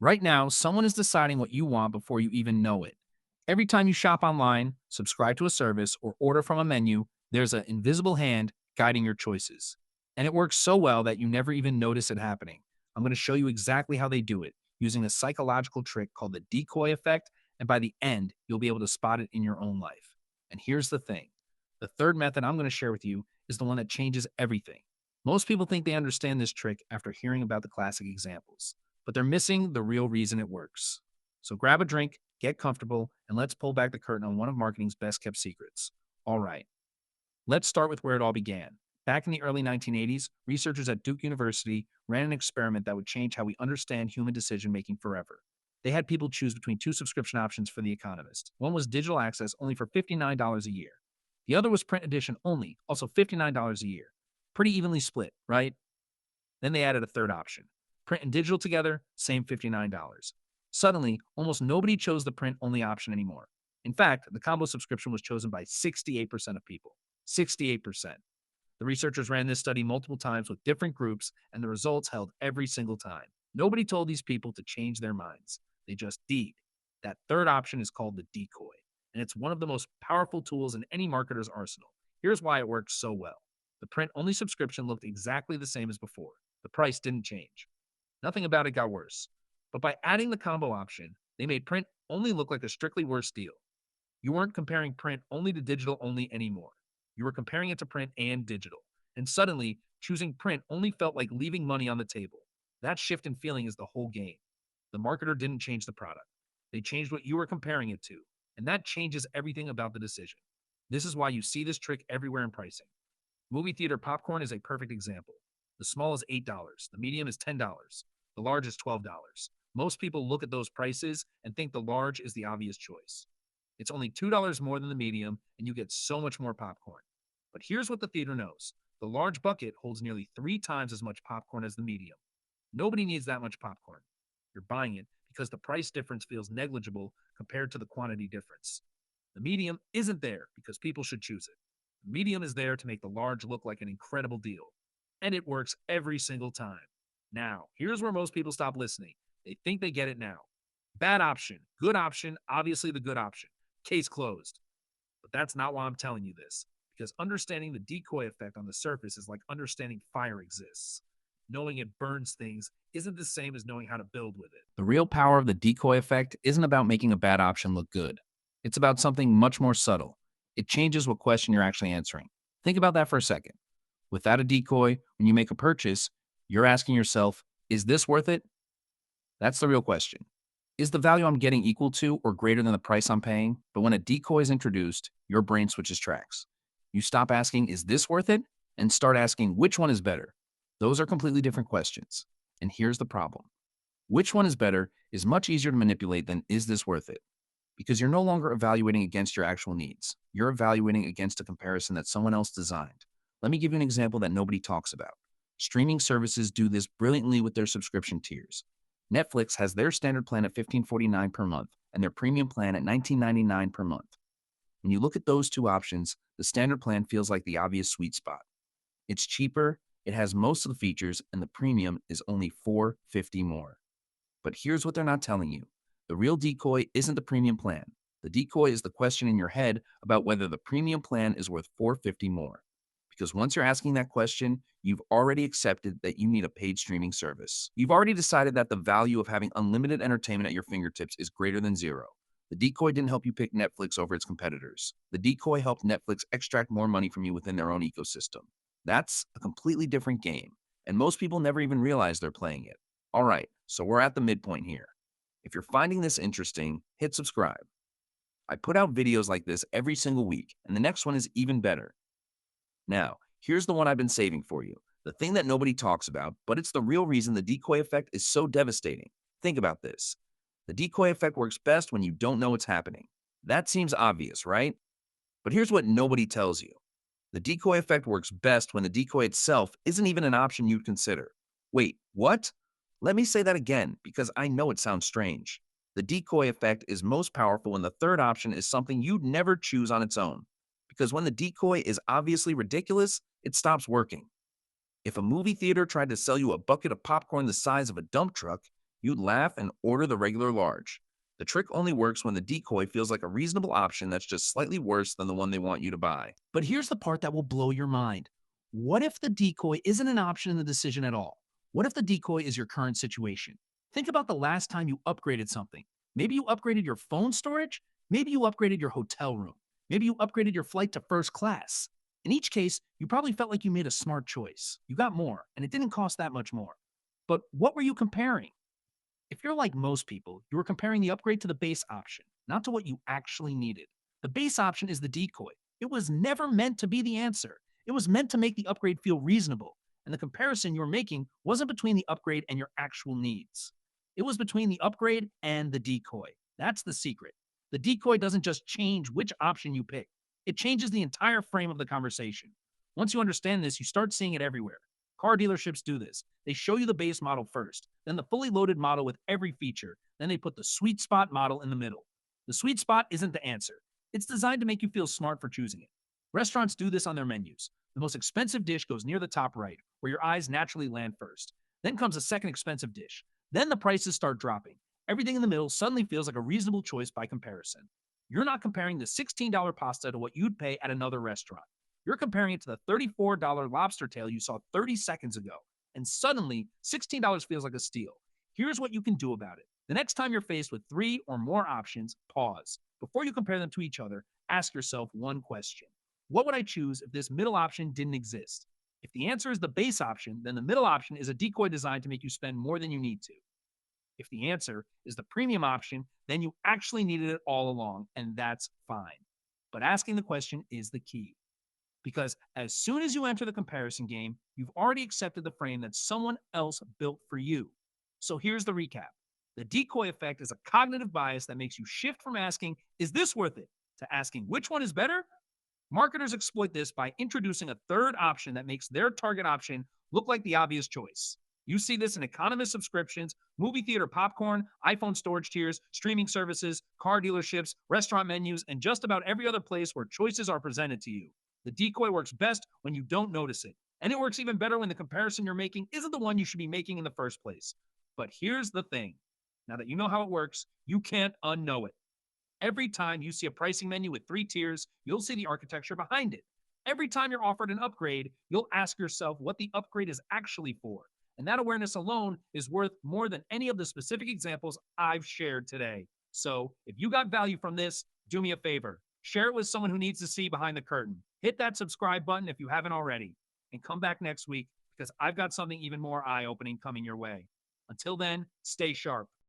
Right now, someone is deciding what you want before you even know it. Every time you shop online, subscribe to a service, or order from a menu, there's an invisible hand guiding your choices. And it works so well that you never even notice it happening. I'm going to show you exactly how they do it using a psychological trick called the decoy effect. And by the end, you'll be able to spot it in your own life. And here's the thing, the third method I'm going to share with you is the one that changes everything. Most people think they understand this trick after hearing about the classic examples, but they're missing the real reason it works. So grab a drink, get comfortable, and let's pull back the curtain on one of marketing's best kept secrets. All right, let's start with where it all began. Back in the early 1980s, researchers at Duke University ran an experiment that would change how we understand human decision making forever. They had people choose between two subscription options for The Economist. One was digital access only for $59 a year. The other was print edition only, also $59 a year. Pretty evenly split, right? Then they added a third option, print and digital together, same $59. Suddenly, almost nobody chose the print only option anymore. In fact, the combo subscription was chosen by 68% of people. 68%. The researchers ran this study multiple times with different groups, and the results held every single time. Nobody told these people to change their minds. They just did. That third option is called the decoy, and it's one of the most powerful tools in any marketer's arsenal. Here's why it works so well. The print only subscription looked exactly the same as before. The price didn't change. Nothing about it got worse. But by adding the combo option, they made print only look like a strictly worse deal. You weren't comparing print only to digital only anymore. You were comparing it to print and digital. And suddenly, choosing print only felt like leaving money on the table. That shift in feeling is the whole game. The marketer didn't change the product. They changed what you were comparing it to. And that changes everything about the decision. This is why you see this trick everywhere in pricing. Movie theater popcorn is a perfect example. The small is $8, the medium is $10, the large is $12. Most people look at those prices and think the large is the obvious choice. It's only $2 more than the medium, and you get so much more popcorn. But here's what the theater knows, the large bucket holds nearly 3 times as much popcorn as the medium. Nobody needs that much popcorn. You're buying it because the price difference feels negligible compared to the quantity difference. The medium isn't there because people should choose it. The medium is there to make the large look like an incredible deal. And it works every single time. Now, here's where most people stop listening. They think they get it now. Bad option, good option, obviously the good option. Case closed. But that's not why I'm telling you this, because understanding the decoy effect on the surface is like understanding fire exists. Knowing it burns things isn't the same as knowing how to build with it. The real power of the decoy effect isn't about making a bad option look good. It's about something much more subtle. It changes what question you're actually answering. Think about that for a second. Without a decoy, when you make a purchase, you're asking yourself, is this worth it? That's the real question. Is the value I'm getting equal to or greater than the price I'm paying? But when a decoy is introduced, your brain switches tracks. You stop asking, is this worth it? And start asking, which one is better? Those are completely different questions. And here's the problem. Which one is better is much easier to manipulate than is this worth it? Because you're no longer evaluating against your actual needs. You're evaluating against a comparison that someone else designed. Let me give you an example that nobody talks about. Streaming services do this brilliantly with their subscription tiers. Netflix has their standard plan at $15.49 per month and their premium plan at $19.99 per month. When you look at those two options, the standard plan feels like the obvious sweet spot. It's cheaper, it has most of the features, and the premium is only $4.50 more. But here's what they're not telling you. The real decoy isn't the premium plan. The decoy is the question in your head about whether the premium plan is worth $4.50 more. Because once you're asking that question, you've already accepted that you need a paid streaming service. You've already decided that the value of having unlimited entertainment at your fingertips is greater than zero. The decoy didn't help you pick Netflix over its competitors. The decoy helped Netflix extract more money from you within their own ecosystem. That's a completely different game, and most people never even realize they're playing it. All right, so we're at the midpoint here. If you're finding this interesting, hit subscribe. I put out videos like this every single week, and the next one is even better. Now, here's the one I've been saving for you. The thing that nobody talks about, but it's the real reason the decoy effect is so devastating. Think about this. The decoy effect works best when you don't know what's happening. That seems obvious, right? But here's what nobody tells you. The decoy effect works best when the decoy itself isn't even an option you'd consider. Wait, what? Let me say that again, because I know it sounds strange. The decoy effect is most powerful when the third option is something you'd never choose on its own. Because when the decoy is obviously ridiculous, it stops working. If a movie theater tried to sell you a bucket of popcorn the size of a dump truck, You'd laugh and order the regular large. The trick only works when the decoy feels like a reasonable option that's just slightly worse than the one they want you to buy. But here's the part that will blow your mind. What if the decoy isn't an option in the decision at all? What if the decoy is your current situation? Think about the last time you upgraded something. Maybe you upgraded your phone storage. Maybe you upgraded your hotel room. Maybe you upgraded your flight to first class. In each case, you probably felt like you made a smart choice. You got more, and it didn't cost that much more. But what were you comparing? If you're like most people, you were comparing the upgrade to the base option, not to what you actually needed. The base option is the decoy. It was never meant to be the answer. It was meant to make the upgrade feel reasonable. And the comparison you're making wasn't between the upgrade and your actual needs. It was between the upgrade and the decoy. That's the secret. The decoy doesn't just change which option you pick, it changes the entire frame of the conversation. Once you understand this, you start seeing it everywhere. Car dealerships do this. They show you the base model first, then the fully loaded model with every feature, then they put the sweet spot model in the middle. The sweet spot isn't the answer. It's designed to make you feel smart for choosing it. Restaurants do this on their menus. The most expensive dish goes near the top right, where your eyes naturally land first. Then comes a second expensive dish. Then the prices start dropping. Everything in the middle suddenly feels like a reasonable choice by comparison. You're not comparing the $16 pasta to what you'd pay at another restaurant. You're comparing it to the $34 lobster tail you saw 30 seconds ago. And suddenly, $16 feels like a steal. Here's what you can do about it. The next time you're faced with three or more options, pause. Before you compare them to each other, ask yourself one question. What would I choose if this middle option didn't exist? If the answer is the base option, then the middle option is a decoy designed to make you spend more than you need to. If the answer is the premium option, then you actually needed it all along, and that's fine. But asking the question is the key. Because as soon as you enter the comparison game, you've already accepted the frame that someone else built for you. So here's the recap. The decoy effect is a cognitive bias that makes you shift from asking, is this worth it, to asking, which one is better? Marketers exploit this by introducing a third option that makes their target option look like the obvious choice. You see this in Economist subscriptions, movie theater popcorn, iPhone storage tiers, streaming services, car dealerships, restaurant menus, and just about every other place where choices are presented to you. The decoy works best when you don't notice it. And it works even better when the comparison you're making isn't the one you should be making in the first place. But here's the thing. Now that you know how it works, you can't unknow it. Every time you see a pricing menu with three tiers, you'll see the architecture behind it. Every time you're offered an upgrade, you'll ask yourself what the upgrade is actually for. And that awareness alone is worth more than any of the specific examples I've shared today. So if you got value from this, do me a favor. Share it with someone who needs to see behind the curtain. Hit that subscribe button if you haven't already. And come back next week because I've got something even more eye opening coming your way. Until then, stay sharp.